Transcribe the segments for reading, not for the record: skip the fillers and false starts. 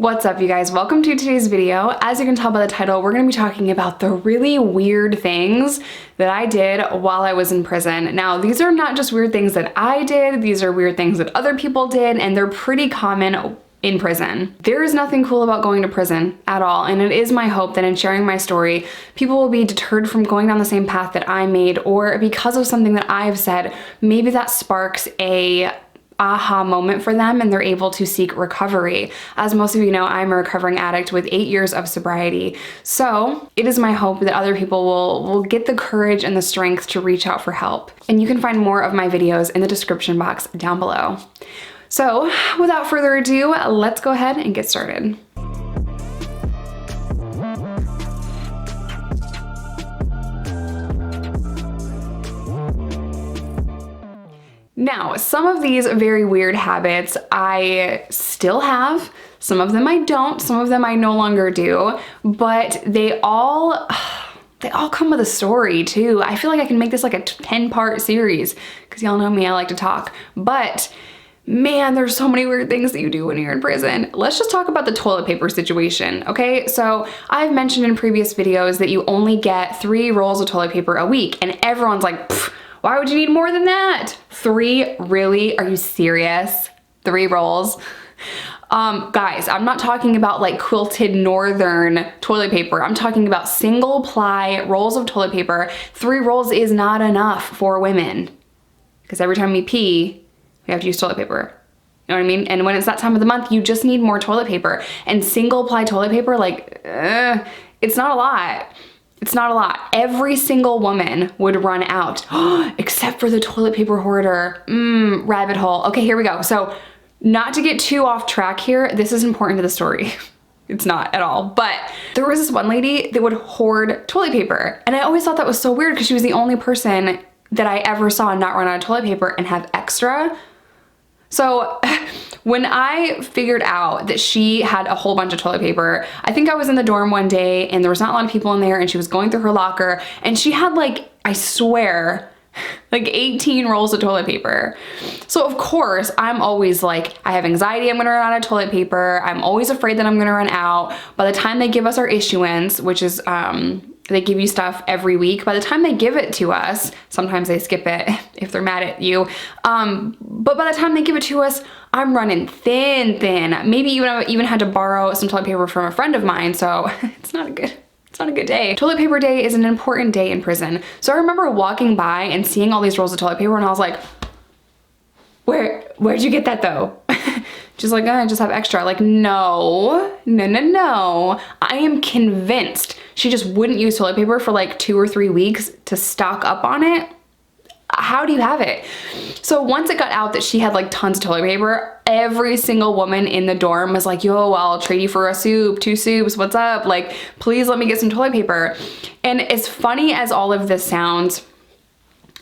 What's up, you guys? Welcome to today's video. As you can tell by the title, we're going to be talking about the really weird things that I did while I was in prison. Now, these are not just weird things that I did, these are weird things that other people did, and they're pretty common in prison. There is nothing cool about going to prison at all, and it is my hope that in sharing my story, people will be deterred from going down the same path that I made, or because of something that I've said, maybe that sparks a aha moment for them and they're able to seek recovery. As most of you know, I'm a recovering addict with 8 years of sobriety. So it is my hope that other people will get the courage and the strength to reach out for help. And you can find more of my videos in the description box down below. So without further ado, let's go ahead and get started. Now, some of these very weird habits I still have, some of them I don't, some of them I no longer do, but they all come with a story too. I feel like I can make this like a 10-part series because y'all know me, I like to talk, but man, there's so many weird things that you do when you're in prison. Let's just talk about the toilet paper situation, okay? So I've mentioned in previous videos that you only get 3 rolls of toilet paper a week, and everyone's like, why would you need more than that? 3? Really? Are you serious? 3 rolls? Guys, I'm not talking about like quilted northern toilet paper. I'm talking about single ply rolls of toilet paper. 3 rolls is not enough for women because every time we pee, we have to use toilet paper. You know what I mean? And when it's that time of the month, you just need more toilet paper. And single ply toilet paper, like, it's not a lot. It's not a lot. Every single woman would run out, except for the toilet paper hoarder. Rabbit hole. Okay, here we go. So not to get too off track here, this is important to the story. It's not at all, but there was this one lady that would hoard toilet paper. And I always thought that was so weird because she was the only person that I ever saw not run out of toilet paper and have extra. So when I figured out that she had a whole bunch of toilet paper, I think I was in the dorm one day and there was not a lot of people in there and she was going through her locker and she had like, I swear, like 18 rolls of toilet paper. So of course, I'm always like, I have anxiety, I'm gonna run out of toilet paper. I'm always afraid that I'm gonna run out. By the time they give us our issuance, which is, they give you stuff every week. By the time they give it to us, sometimes they skip it if they're mad at you. But by the time they give it to us, I'm running thin. Maybe even had to borrow some toilet paper from a friend of mine. So it's not a good day. Toilet paper day is an important day in prison. So I remember walking by and seeing all these rolls of toilet paper and I was like, where'd you get that though? Just like, I just have extra. Like, no. I am convinced she just wouldn't use toilet paper for like 2 or 3 weeks to stock up on it. How do you have it? So once it got out that she had like tons of toilet paper, every single woman in the dorm was like, yo, I'll trade you for a soup, 2 soups, what's up? Like, please let me get some toilet paper. And as funny as all of this sounds,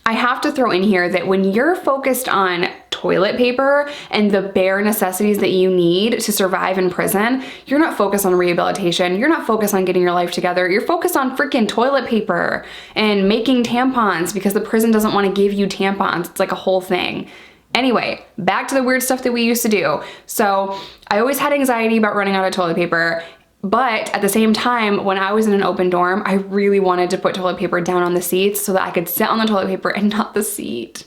I have to throw in here that when you're focused on toilet paper and the bare necessities that you need to survive in prison, you're not focused on rehabilitation. You're not focused on getting your life together. You're focused on freaking toilet paper and making tampons because the prison doesn't want to give you tampons. It's like a whole thing. Anyway, back to the weird stuff that we used to do. So I always had anxiety about running out of toilet paper. But at the same time, when I was in an open dorm, I really wanted to put toilet paper down on the seats so that I could sit on the toilet paper and not the seat.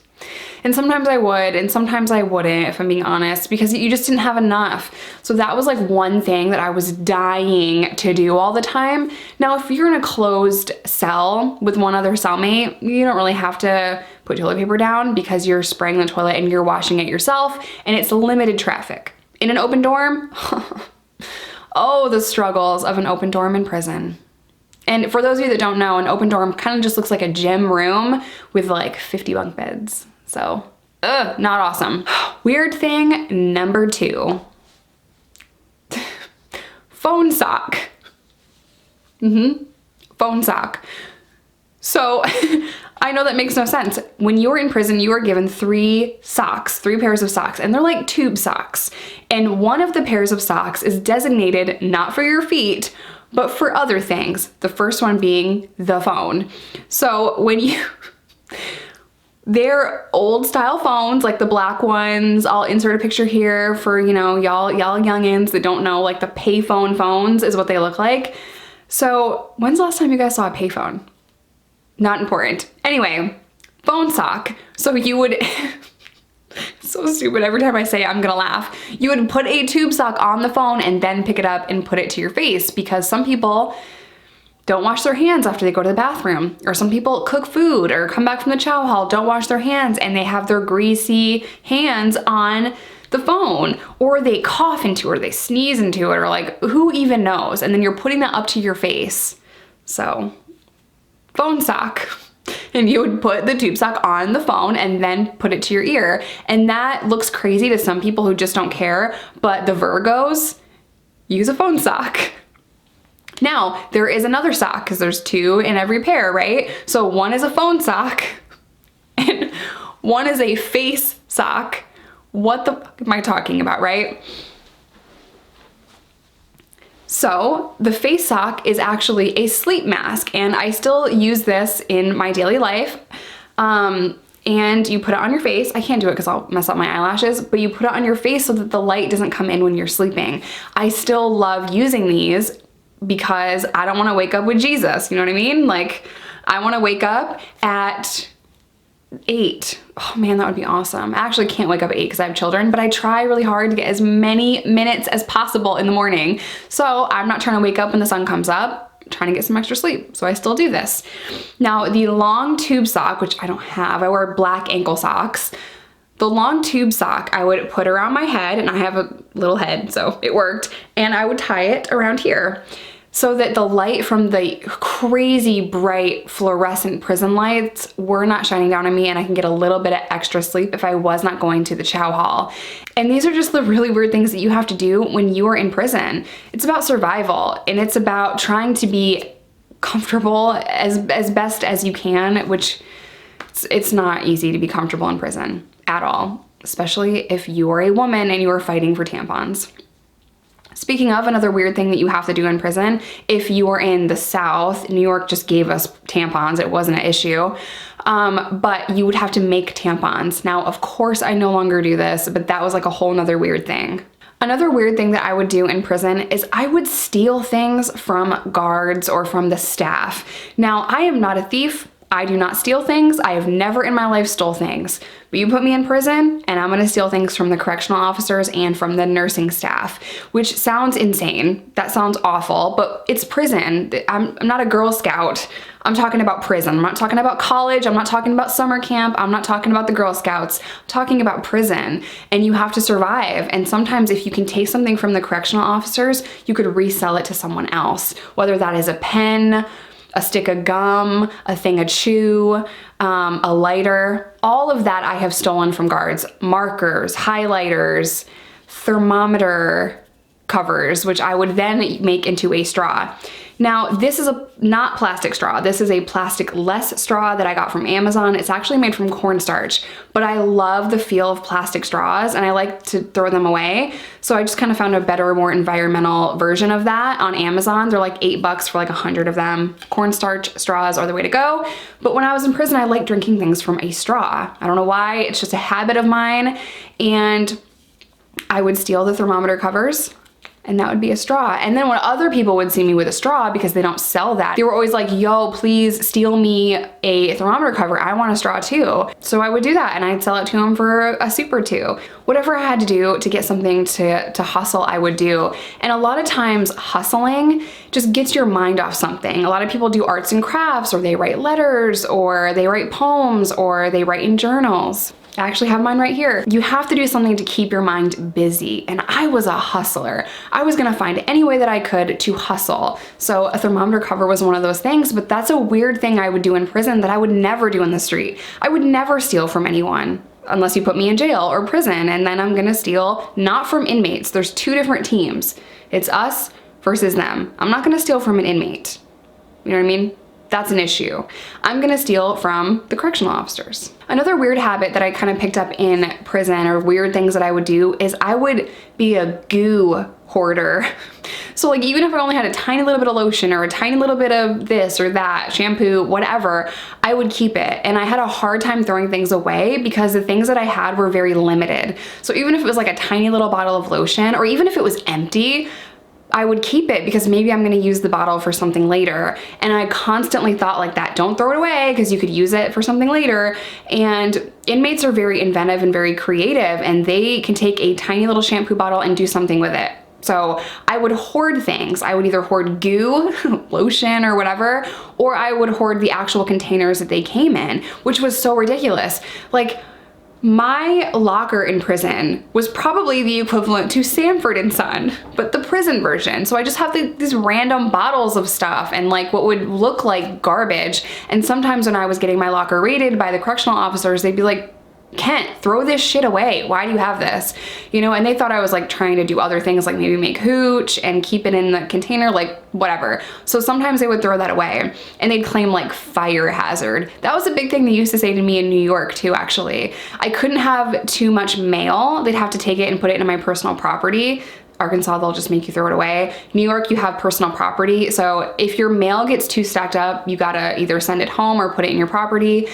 And sometimes I would, and sometimes I wouldn't, if I'm being honest, because you just didn't have enough. So that was like one thing that I was dying to do all the time. Now, if you're in a closed cell with one other cellmate, you don't really have to put toilet paper down because you're spraying the toilet and you're washing it yourself, and it's limited traffic. In an open dorm, oh, the struggles of an open dorm in prison. And for those of you that don't know, an open dorm kind of just looks like a gym room with like 50 bunk beds. So, not awesome. Weird thing number 2. Phone sock. Phone sock. So, I know that makes no sense. When you're in prison, you are given 3 pairs of socks, and they're like tube socks. And one of the pairs of socks is designated not for your feet, but for other things. The first one being the phone. So when you, They're old style phones, like the black ones. I'll insert a picture here for, you know, y'all youngins that don't know, like the payphone phones is what they look like. So when's the last time you guys saw a payphone? Not important. Anyway, phone sock. So you would, so stupid, every time I say it, I'm gonna laugh. You would put a tube sock on the phone and then pick it up and put it to your face, because some people don't wash their hands after they go to the bathroom, or some people cook food or come back from the chow hall, don't wash their hands, and they have their greasy hands on the phone, or they cough into it, or they sneeze into it, or like, who even knows? And then you're putting that up to your face. So, phone sock. And you would put the tube sock on the phone and then put it to your ear. And that looks crazy to some people who just don't care, but the Virgos use a phone sock. Now, there is another sock, because there's two in every pair, right? So one is a phone sock and one is a face sock. What the fuck am I talking about, right? So the face sock is actually a sleep mask, and I still use this in my daily life. And you put it on your face. I can't do it because I'll mess up my eyelashes, but you put it on your face so that the light doesn't come in when you're sleeping. I still love using these because I don't want to wake up with Jesus, you know what I mean? Like, I want to wake up at 8. Oh man, that would be awesome. I actually can't wake up at 8 because I have children, but I try really hard to get as many minutes as possible in the morning. So I'm not trying to wake up when the sun comes up, I'm trying to get some extra sleep. So I still do this. Now, the long tube sock, which I don't have, I wear black ankle socks. The long tube sock I would put around my head, and I have a little head, so it worked, and I would tie it around here so that the light from the crazy bright fluorescent prison lights were not shining down on me, and I can get a little bit of extra sleep if I was not going to the chow hall. And these are just the really weird things that you have to do when you are in prison. It's about survival, and it's about trying to be comfortable as best as you can, which it's not easy to be comfortable in prison at all, especially if you are a woman and you are fighting for tampons. Speaking of, another weird thing that you have to do in prison, if you are in the South, New York just gave us tampons, it wasn't an issue, but you would have to make tampons. Now, of course, I no longer do this, but that was like a whole nother weird thing. Another weird thing that I would do in prison is I would steal things from guards or from the staff. Now, I am not a thief. I do not steal things. I have never in my life stole things. But you put me in prison and I'm gonna steal things from the correctional officers and from the nursing staff, which sounds insane. That sounds awful, but it's prison. I'm not a Girl Scout. I'm talking about prison. I'm not talking about college. I'm not talking about summer camp. I'm not talking about the Girl Scouts. I'm talking about prison, and you have to survive. And sometimes if you can take something from the correctional officers, you could resell it to someone else, whether that is a pen, a stick of gum, a thing of chew, a lighter. All of that I have stolen from guards. Markers, highlighters, thermometer covers, which I would then make into a straw. Now, this is not plastic straw. This is a plastic-less straw that I got from Amazon. It's actually made from cornstarch, but I love the feel of plastic straws and I like to throw them away. So I just kind of found a better, more environmental version of that on Amazon. They're like $8 for like 100 of them. Cornstarch straws are the way to go. But when I was in prison, I liked drinking things from a straw. I don't know why, it's just a habit of mine. And I would steal the thermometer covers, and that would be a straw. And then when other people would see me with a straw, because they don't sell that, they were always like, yo, please steal me a thermometer cover. I want a straw too. So I would do that and I'd sell it to them for a soup or two. Whatever I had to do to get something to hustle, I would do. And a lot of times hustling just gets your mind off something. A lot of people do arts and crafts, or they write letters, or they write poems, or they write in journals. I actually have mine right here. You have to do something to keep your mind busy. And I was a hustler. I was gonna find any way that I could to hustle. So a thermometer cover was one of those things, but that's a weird thing I would do in prison that I would never do in the street. I would never steal from anyone unless you put me in jail or prison, and then I'm gonna steal not from inmates. There's two different teams. It's us versus them. I'm not gonna steal from an inmate. You know what I mean? That's an issue. I'm gonna steal from the correctional officers. Another weird habit that I kind of picked up in prison, or weird things that I would do, is I would be a goo hoarder. So like even if I only had a tiny little bit of lotion or a tiny little bit of this or that, shampoo, whatever, I would keep it. And I had a hard time throwing things away because the things that I had were very limited. So even if it was like a tiny little bottle of lotion, or even if it was empty, I would keep it because maybe I'm gonna use the bottle for something later. And I constantly thought like that, don't throw it away because you could use it for something later. And inmates are very inventive and very creative, and they can take a tiny little shampoo bottle and do something with it. So I would hoard things. I would either hoard goo, lotion or whatever, or I would hoard the actual containers that they came in, which was so ridiculous. Like, my locker in prison was probably the equivalent to Sanford and Son, but the prison version. So I just have these random bottles of stuff and like what would look like garbage. And sometimes when I was getting my locker raided by the correctional officers, they'd be like, Kent, throw this shit away. Why do you have this? You know, and they thought I was like trying to do other things, like maybe make hooch and keep it in the container, like whatever. So sometimes they would throw that away and they'd claim like fire hazard. That was a big thing they used to say to me in New York too, actually. I couldn't have too much mail. They'd have to take it and put it into my personal property. Arkansas, they'll just make you throw it away. New York, you have personal property. So if your mail gets too stacked up, you gotta either send it home or put it in your property.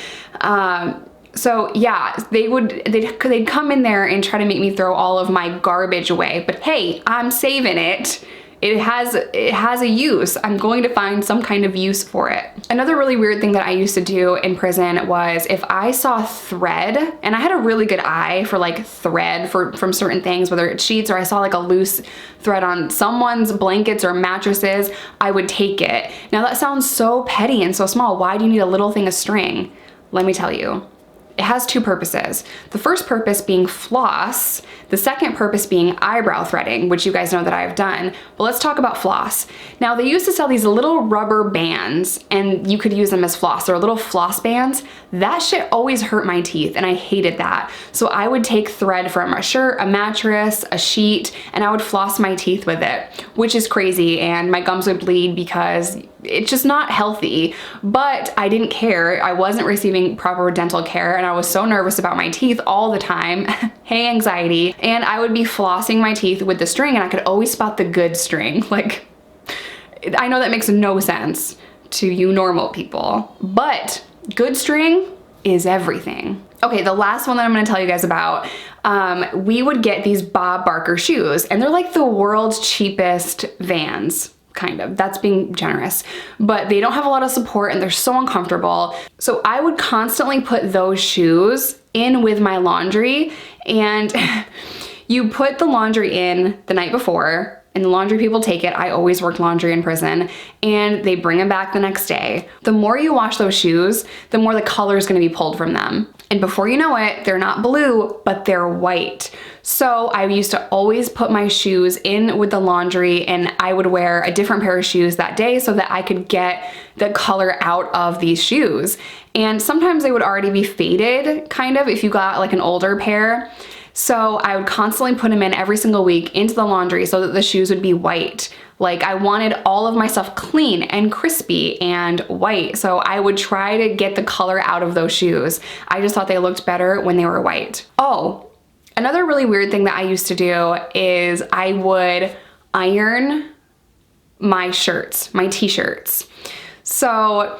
So yeah, they'd come in there and try to make me throw all of my garbage away, but hey, I'm saving it. It has a use. I'm going to find some kind of use for it. Another really weird thing that I used to do in prison was if I saw thread, and I had a really good eye for like thread from certain things, whether it's sheets or I saw like a loose thread on someone's blankets or mattresses, I would take it. Now that sounds so petty and so small. Why do you need a little thing of string? Let me tell you. It has two purposes. The first purpose being floss, the second purpose being eyebrow threading, which you guys know that I've done. But let's talk about floss. Now they used to sell these little rubber bands and you could use them as floss. They're little floss bands. That shit always hurt my teeth and I hated that. So I would take thread from a shirt, a mattress, a sheet, and I would floss my teeth with it, which is crazy, and my gums would bleed because it's just not healthy. But I didn't care. I wasn't receiving proper dental care and I was so nervous about my teeth all the time. Hey, anxiety. And I would be flossing my teeth with the string and I could always spot the good string. Like, I know that makes no sense to you normal people, but good string is everything. Okay, the last one that I'm gonna tell you guys about, we would get these Bob Barker shoes and they're like the world's cheapest Vans. Kind of, that's being generous, but they don't have a lot of support and they're so uncomfortable. So I would constantly put those shoes in with my laundry, and you put the laundry in the night before and the laundry people take it. I always worked laundry in prison and they bring them back the next day. The more you wash those shoes, the more the color is going to be pulled from them. And before you know it, they're not blue, but they're white. So I used to always put my shoes in with the laundry and I would wear a different pair of shoes that day so that I could get the color out of these shoes. And sometimes they would already be faded, kind of, if you got like an older pair. So I would constantly put them in every single week into the laundry so that the shoes would be white. Like, I wanted all of my stuff clean and crispy and white. So I would try to get the color out of those shoes. I just thought they looked better when they were white. Oh, another really weird thing that I used to do is I would iron my shirts, my t-shirts. So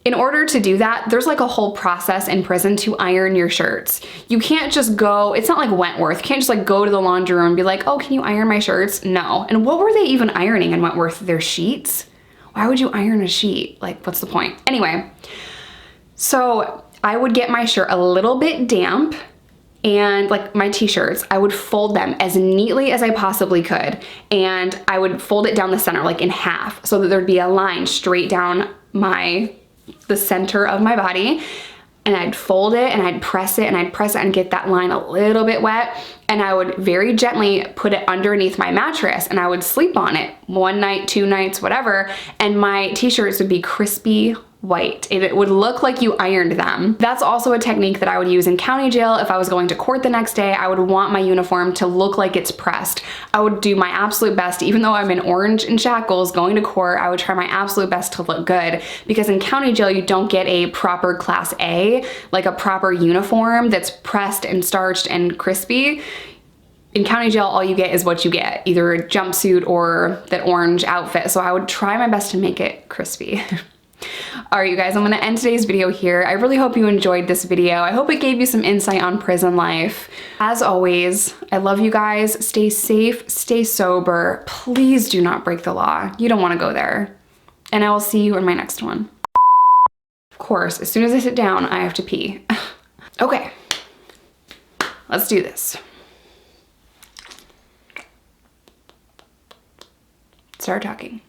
in order to do that, there's like a whole process in prison to iron your shirts. You can't just go, it's not like Wentworth. You can't just like go to the laundry room and be like, oh, can you iron my shirts? No. And what were they even ironing in Wentworth? Their sheets? Why would you iron a sheet? Like, what's the point? Anyway, so I would get my shirt a little bit damp, and like my t-shirts, I would fold them as neatly as I possibly could. And I would fold it down the center, like in half, so that there'd be a line straight down the center of my body. And I'd fold it and I'd press it and I'd press it and get that line a little bit wet. And I would very gently put it underneath my mattress and I would sleep on it one night, 2 nights, whatever. And my t-shirts would be crispy white. It would look like you ironed them. That's also a technique that I would use in county jail. If I was going to court the next day, I would want my uniform to look like it's pressed. I would do my absolute best, even though I'm in orange and shackles going to court, I would try my absolute best to look good, because in county jail, you don't get a proper class A, like a proper uniform that's pressed and starched and crispy. in county jail, all you get is what you get, either a jumpsuit or that orange outfit. So I would try my best to make it crispy. All right, you guys, I'm gonna end today's video here. I really hope you enjoyed this video. I hope it gave you some insight on prison life. As always, I love you guys. Stay safe, stay sober. Please do not break the law. You don't wanna go there. And I will see you in my next one. Of course, as soon as I sit down, I have to pee. Okay, let's do this. Start talking.